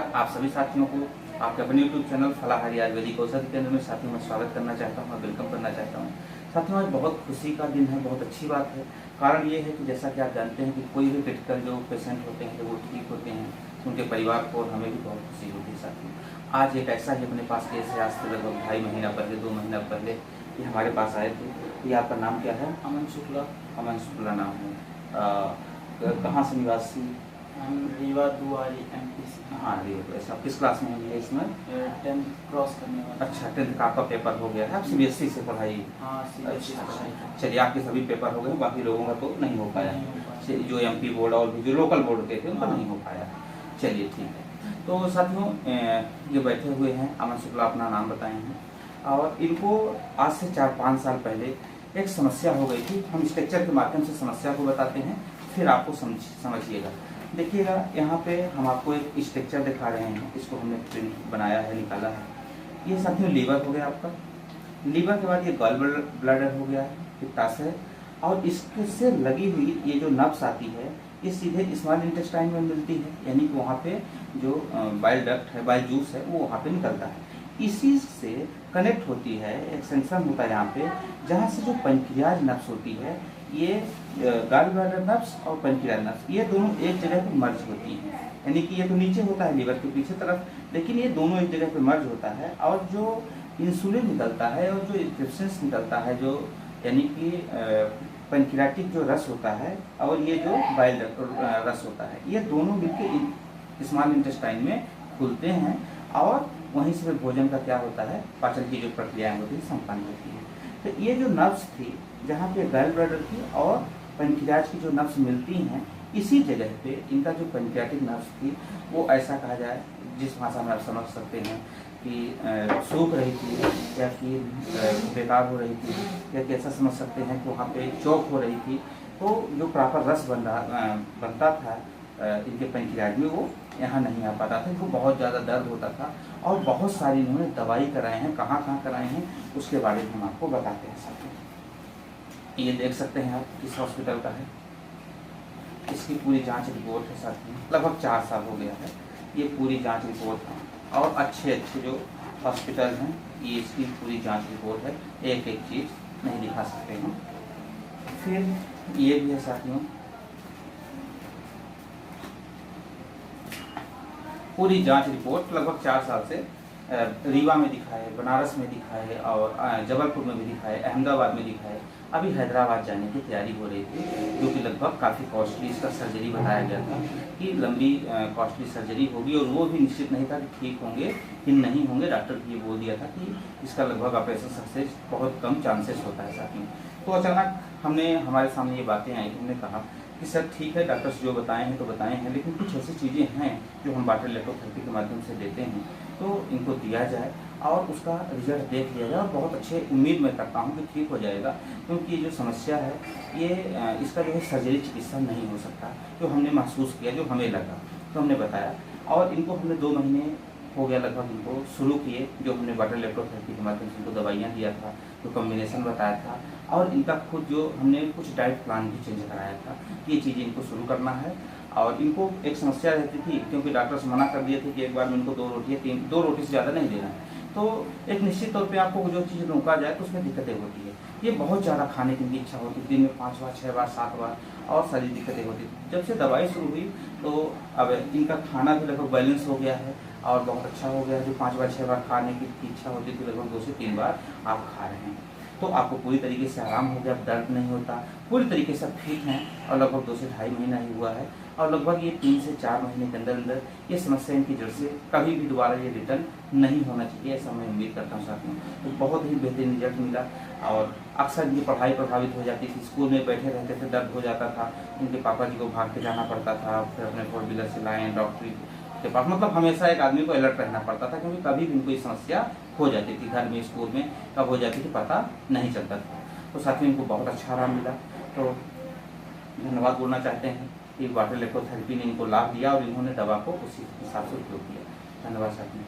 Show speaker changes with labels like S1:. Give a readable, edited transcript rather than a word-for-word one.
S1: नमस्कार आप सभी साथियों को आपके अपने YouTube चैनल फलाहारी आयुर्वेदिक औषधि केंद्र में साथियों मैं स्वागत करना चाहता हूँ, वेलकम करना चाहता हूँ। साथियों आज बहुत खुशी का दिन है, बहुत अच्छी बात है। कारण ये है कि जैसा कि आप जानते हैं कि कोई भी क्रिटिकल जो पेशेंट होते हैं वो ठीक होते हैं, उनके परिवार को और हमें भी बहुत खुशी होती है। साथियों आज एक ऐसा ही अपने पास केस है, आज से लगभग 2.5 महीना पहले 2 महीना पहले ये हमारे पास आए थे। ये आपका नाम क्या है?
S2: अमन शुक्ला।
S1: अमन शुक्ला नाम है। कहाँ से निवासी?
S2: हम रीवा दुआरी MP से।
S1: हाँ रीवा। ऐसा किस क्लास में है इसमें?
S2: 10th क्रॉस करने वाला।
S1: अच्छा 10th का आपका पेपर हो गया है। आप CBSE से पढ़ाई?
S2: हाँ CBSE से पढ़ाई।
S1: चलिए आपके सभी पेपर हो गए, बाकी लोगों का तो नहीं हो पाया, जो MP बोर्ड और भी जो लोकल बोर्ड के थे उनका नहीं हो पाया। चलिए ठीक है। तो साथियों ये बैठे हुए हैं अमन शुक्ला, अपना नाम बताए हैं और इनको आज से 4-5 साल पहले एक समस्या हो गई थी। हम स्ट्रक्चर के माध्यम से समस्या को बताते हैं, फिर आपको समझिएगा। देखिएगा यहाँ पे हम आपको एक स्ट्रक्चर दिखा रहे हैं, इसको हमने प्रिंट बनाया है, निकाला है। ये साथियों लीवर हो गया आपका। लीवर के बाद ये गॉल ब्लैडर हो गया है, पित्ताशय, और इससे लगी हुई ये जो नब्स आती है ये सीधे स्मॉल इंटेस्टाइन में मिलती है, यानी कि वहाँ पे जो बाइल डक्ट है, बाइल जूस है वो वहाँ पे निकलता है। इसी से कनेक्ट होती है, एक्सटेंशन होता है यहाँ पे, जहाँ से जो पैंक्रियाज नब्स होती है, ये गॉल ब्लैडर नब्स और पैंक्रियाज नब्स ये दोनों एक जगह पे मर्ज होती हैं। यानी कि ये तो नीचे होता है लीवर के पीछे तरफ, लेकिन ये दोनों एक जगह पे मर्ज होता है। और जो इंसुलिन निकलता है और जो इंट्रिप्सिन्स निकलता है, जो यानी कि पैंक्रियाटिक जो रस होता है और ये जो बाइल रस होता है, ये दोनों मिलकर स्मॉल इंटेस्टाइन में खुलते हैं और वहीं से भोजन का क्या होता है, पाचन की जो प्रक्रियाएं होती है संपन्न होती है। तो ये जो नर्व्स थी जहाँ पे गॉल ब्लैडर की और पैंक्रियाज की जो नर्व्स मिलती हैं, इसी जगह पे इनका जो पैंक्रियाटिक नर्व्स थी वो ऐसा कहा जाए, जिस भाषा में आप समझ सकते हैं कि सूख रही थी या फिर बेकार हो रही थी, या कैसा समझ सकते हैं कि वहाँ पे चौक हो रही थी। तो जो प्रॉपर रस बनता था इनके पैंक्रियाज में वो यहाँ नहीं आ पाता था, इनको बहुत ज़्यादा दर्द होता था और बहुत सारी इन्होंने दवाई कराए हैं। कहाँ कहाँ कराए हैं उसके बारे में हम आपको बताते हैं साथियों। ये देख सकते हैं आप किस हॉस्पिटल का है, इसकी पूरी जांच रिपोर्ट है साथियों, लगभग 4 साल हो गया है। ये पूरी जांच रिपोर्ट है और अच्छे जो हॉस्पिटल हैं ये इसकी पूरी जांच रिपोर्ट है, एक एक चीज़ नहीं दिखा सकते हैं। फिर ये भी है साथियों, पूरी जांच रिपोर्ट लगभग 4 साल से रीवा में दिखा है, बनारस में दिखा है और जबलपुर में भी दिखा है, अहमदाबाद में दिखा है। अभी हैदराबाद जाने की तैयारी हो रही थी, जो कि लगभग काफ़ी कॉस्टली इसका सर्जरी बताया गया था कि लंबी कॉस्टली सर्जरी होगी, और वो भी निश्चित नहीं था कि ठीक होंगे कि नहीं होंगे। डॉक्टर भी ये बोल दिया था कि इसका लगभग ऑपरेशन सक्सेस बहुत कम चांसेस होता है साथियों। तो अचानक हमारे सामने ये बातें आई, हमने कहा कि सर ठीक है, डॉक्टर्स जो बताए हैं तो बताए हैं, लेकिन कुछ ऐसी चीज़ें हैं जो हम वाटर इलेक्ट्रोथेरेपी के माध्यम से देते हैं, तो इनको दिया जाए और उसका रिजल्ट देख लिया जाए। और बहुत अच्छे उम्मीद मैं करता हूँ कि ठीक हो जाएगा, क्योंकि ये जो समस्या है ये इसका जो है सर्जरी चिकित्सा नहीं हो सकता। जो हमने महसूस किया, जो हमें लगा, तो हमने बताया और इनको हमने 2 महीने हो गया लगभग इनको शुरू किए, जो हमने वाटर इलेक्ट्रोथेरेपी के माध्यम से इनको दवाइयाँ दिया था, जो कॉम्बिनेशन बताया था, और इनका खुद जो हमने कुछ डाइट प्लान भी चेंज कराया था कि ये चीज़ें इनको शुरू करना है। और इनको एक समस्या रहती थी, क्योंकि डॉक्टर्स मना कर दिए थे कि एक बार में इनको 2 रोटी या 2 रोटी से ज़्यादा नहीं देना है। तो एक निश्चित तौर पे आपको जो चीज़ रोका जाए तो उसमें दिक्कतें होती है। ये बहुत ज़्यादा खाने की इनकी इच्छा होती है, दिन में 5 बार 6 बार 7 बार, और सारी दिक्कतें होती थी। जब से दवाई शुरू हुई तो अब इनका खाना भी लगभग बैलेंस हो गया है और बहुत अच्छा हो गया है। जो 5 बार 6 बार खाने की इच्छा होती थी, लगभग 2 से 3 बार आप खा रहे हैं। तो आपको पूरी तरीके से आराम हो गया, दर्द नहीं होता, पूरी तरीके से ठीक हैं, और लगभग 2 से 2.5 महीना ही हुआ है, और लगभग ये 3 से 4 महीने के अंदर अंदर ये समस्या इनकी जड़ से कभी भी दोबारा ये रिटर्न नहीं होना चाहिए, ऐसा मैं उम्मीद करता हूँ साथियों। तो बहुत ही बेहतरीन रिजल्ट मिला। और अक्सर इनकी पढ़ाई प्रभावित हो जाती थी, स्कूल में बैठे रहते थे, दर्द हो जाता था, इनके पापा जी को भाग के जाना पड़ता था, फिर अपने 4 व्हीलर से लाएँ डॉक्टरी के पास, मतलब हमेशा एक आदमी को अलर्ट रहना पड़ता था, क्योंकि कभी भी इनको ये समस्या हो जाती थी, घर में स्कूल में कब हो जाती थी पता नहीं चलता था। तो साथियों इनको बहुत अच्छा आराम मिला। तो धन्यवाद बोलना चाहते हैं कि वाटर इलेक्ट्रोथेरेपी ने इनको लाभ दिया और इन्होंने दवा को उसी हिसाब से उपयोग किया। धन्यवाद साथियों।